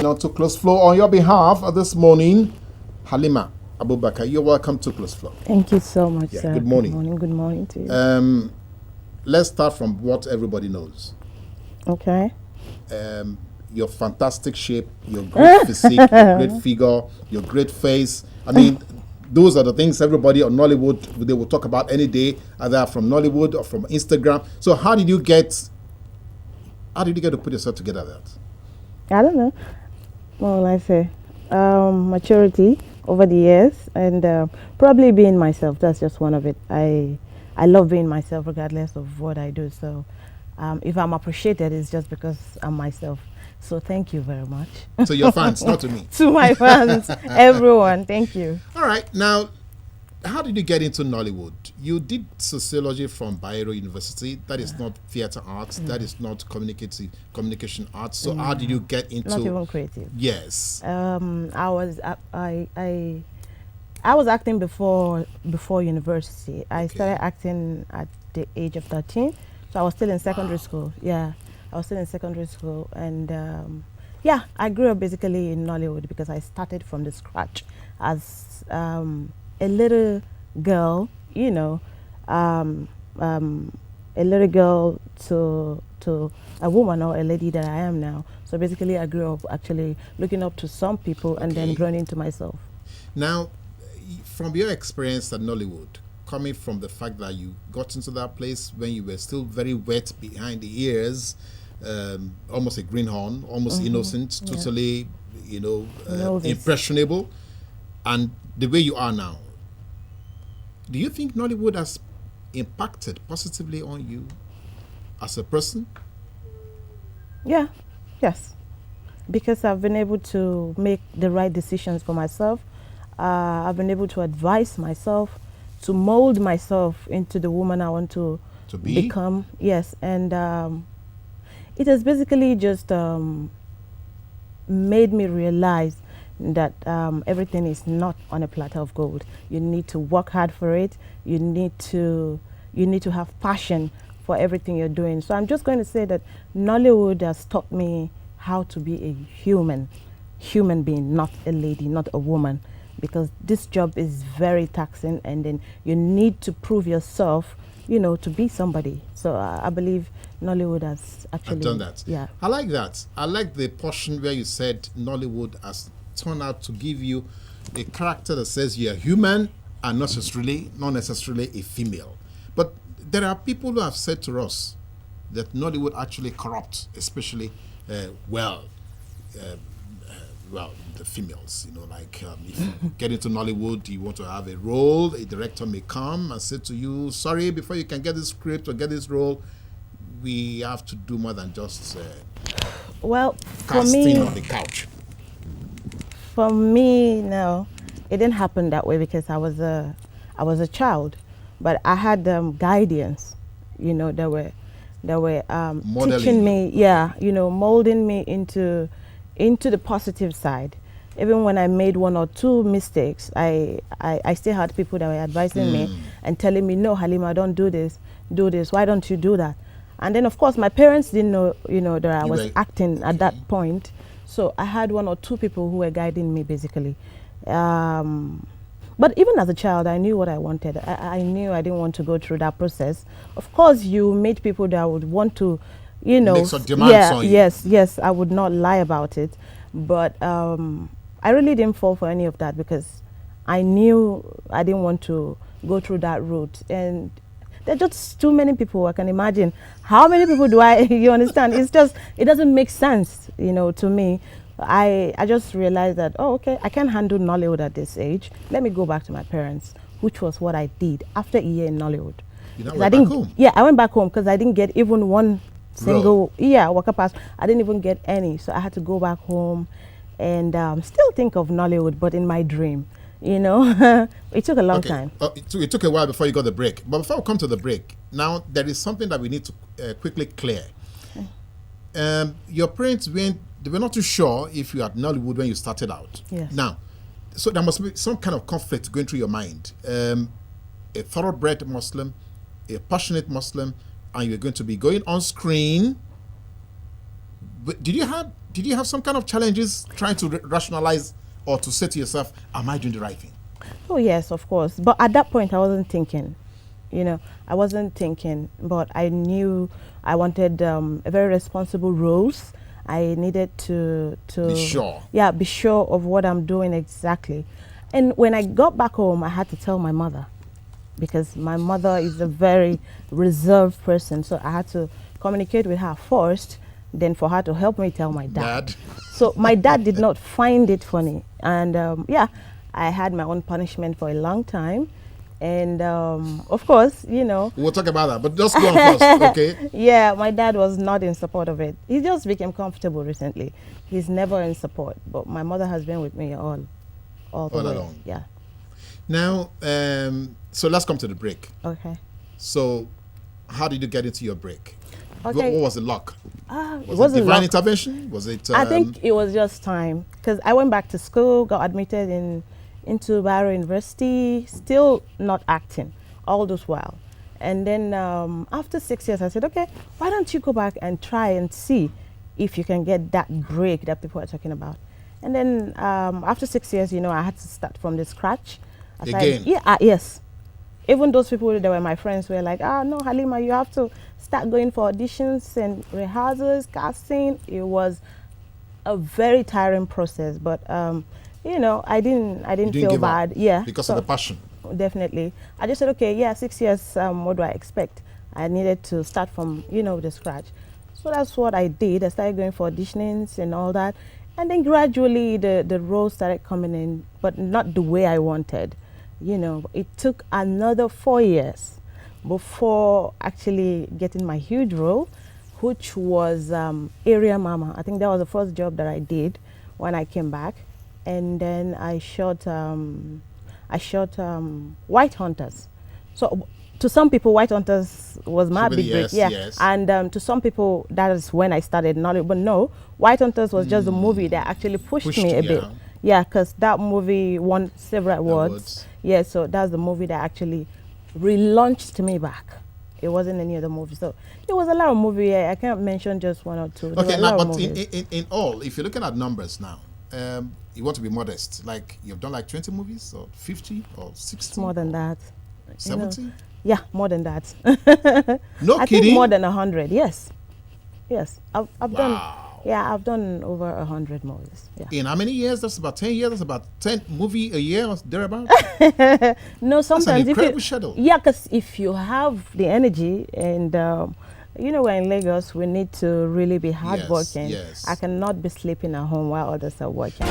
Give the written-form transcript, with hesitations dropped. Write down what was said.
Now to Close Flow on your behalf this morning, Halima Abubakar, you're welcome to Close Flow. Thank you so much, sir. Good morning. Good morning to you. Let's start from what everybody knows. Okay. Your fantastic shape, your great physique, your great figure, your great face. I mean, those are the things everybody on Nollywood, they will talk about any day, either from Nollywood or from Instagram. So how did you get to put yourself together that? I don't know. What will I say? Maturity over the years, and probably being myself. That's just one of it. I love being myself regardless of what I do. So if I'm appreciated, it's just because I'm myself. So thank you very much. So your fans, not to me. To my fans, everyone, thank you. All right. Now, how did you get into Nollywood? You did sociology from Bayero University. That is not theater arts. That is not communication arts. So how did you get into? Not even creative. Yes. I was acting before university. I started acting at the age of 13. So I was still in secondary school. Yeah. I was still in secondary school, and yeah, I grew up basically in Nollywood because I started from the scratch as a little girl, you know, a little girl to a woman or a lady that I am now. So basically, I grew up actually looking up to some people and then growing into myself. Now, from your experience at Nollywood, coming from the fact that you got into that place when you were still very wet behind the ears, almost a greenhorn, almost innocent, totally, you know, impressionable, and the way you are now. Do you think Nollywood has impacted positively on you as a person? Yeah, yes, because I've been able to make the right decisions for myself. I've been able to advise myself, to mold myself into the woman I want to become. Yes, and it has basically just made me realize that everything is not on a platter of gold. You need to work hard for it. You need to have passion for everything you're doing. So I'm just going to say that Nollywood has taught me how to be a human being, not a lady, not a woman, because this job is very taxing, and then you need to prove yourself, you know, to be somebody. So I believe Nollywood has actually done that. Yeah, I like that. I like the portion where you said Nollywood has turned out to give you a character that says you're human and not necessarily a female. But there are people who have said to us that Nollywood actually corrupts, especially the females, you know, like if you get into Nollywood, you want to have a role, a director may come and say to you, sorry, before you can get this script or get this role, we have to do more than just casting on the couch. For me, no, it didn't happen that way because I was a child, but I had guidance, you know, that were teaching me, you know, molding me into the positive side. Even when I made one or two mistakes, I still had people that were advising me and telling me, no, Halima, don't do this, why don't you do that? And then, of course, my parents didn't know, you know, that I was acting at that point. So I had one or two people who were guiding me, basically. But even as a child, I knew what I wanted. I knew I didn't want to go through that process. Of course, you meet people that would want to, you know, make some demands on you. Yes, I would not lie about it. But I really didn't fall for any of that because I knew I didn't want to go through that route. And there are just too many people. I can imagine how many people do I, you understand? It's just, it doesn't make sense, you know, to me. I just realized that, oh, okay, I can't handle Nollywood at this age. Let me go back to my parents, which was what I did after a year in Nollywood. You went back home? Yeah, I went back home because I didn't get even one single worker pass. I didn't even get any, so I had to go back home and still think of Nollywood, but in my dream, you know. It took a long time. It took a while before you got the break. But before we come to the break, now there is something that we need to quickly clear. Your parents they were not too sure if you had Nollywood when you started out. Yes. Now, so there must be some kind of conflict going through your mind. A thoroughbred Muslim, a passionate Muslim, and you're going to be going on screen, But did you have some kind of challenges trying to rationalize or to say to yourself, am I doing the right thing? Oh yes, of course. But at that point, I wasn't thinking. You know, I wasn't thinking, but I knew I wanted a very responsible roles. I needed to Be sure. Yeah, be sure of what I'm doing exactly. And when I got back home, I had to tell my mother, because my mother is a very reserved person. So I had to communicate with her first, then for her to help me tell my dad. So my dad did not find it funny. And yeah, I had my own punishment for a long time. And of course, you know. We'll talk about that, but just go on first, okay? Yeah, my dad was not in support of it. He just became comfortable recently. He's never in support, but my mother has been with me all the way. Along. Yeah. Now, so let's come to the break. Okay. So, how did you get into your break? Okay. What was the luck? It Was it divine luck. intervention? Was it? I think it was just time, because I went back to school, got admitted into Barrow University, still not acting all this while. And then after 6 years, I said, okay, why don't you go back and try and see if you can get that break that people are talking about. And then after 6 years, you know, I had to start from the scratch. Again? Yes. Even those people that were my friends were like, no, Halima, you have to start going for auditions and rehearsals, casting. It was a very tiring process, but you know, I didn't feel bad. Up, yeah, because of the passion. Definitely. I just said, okay, yeah, 6 years. What do I expect? I needed to start from, you know, the scratch. So that's what I did. I started going for auditionings and all that, and then gradually the roles started coming in, but not the way I wanted. You know, it took another 4 years before actually getting my huge role, which was Area Mama. I think that was the first job that I did when I came back. And then I shot White Hunters. So to some people, White Hunters was my big break. Yeah. Yes. And to some people, that is when I started Nollywood. But no, White Hunters was just a movie that actually pushed me a bit. Yeah, because that movie won several awards. Yeah, so that's the movie that actually relaunched me back. It wasn't any other movie. So it was a lot of movies. I can't mention just one or two. Okay, now, but in all, if you're looking at numbers now, you want to be modest. Like, you've done like 20 movies or 50 or 60? More than that. 70? You know, yeah, more than that. No I kidding? think more than 100, yes. Yes, I've Wow. done, yeah, I've done over 100 movies. Yeah. In how many years? That's about 10 years. That's about 10 movie a year or thereabout. No, sometimes That's an if incredible you, schedule. yeah, because if you have the energy and you know, we're in Lagos, we need to really be hardworking. Yes. I cannot be sleeping at home while others are working.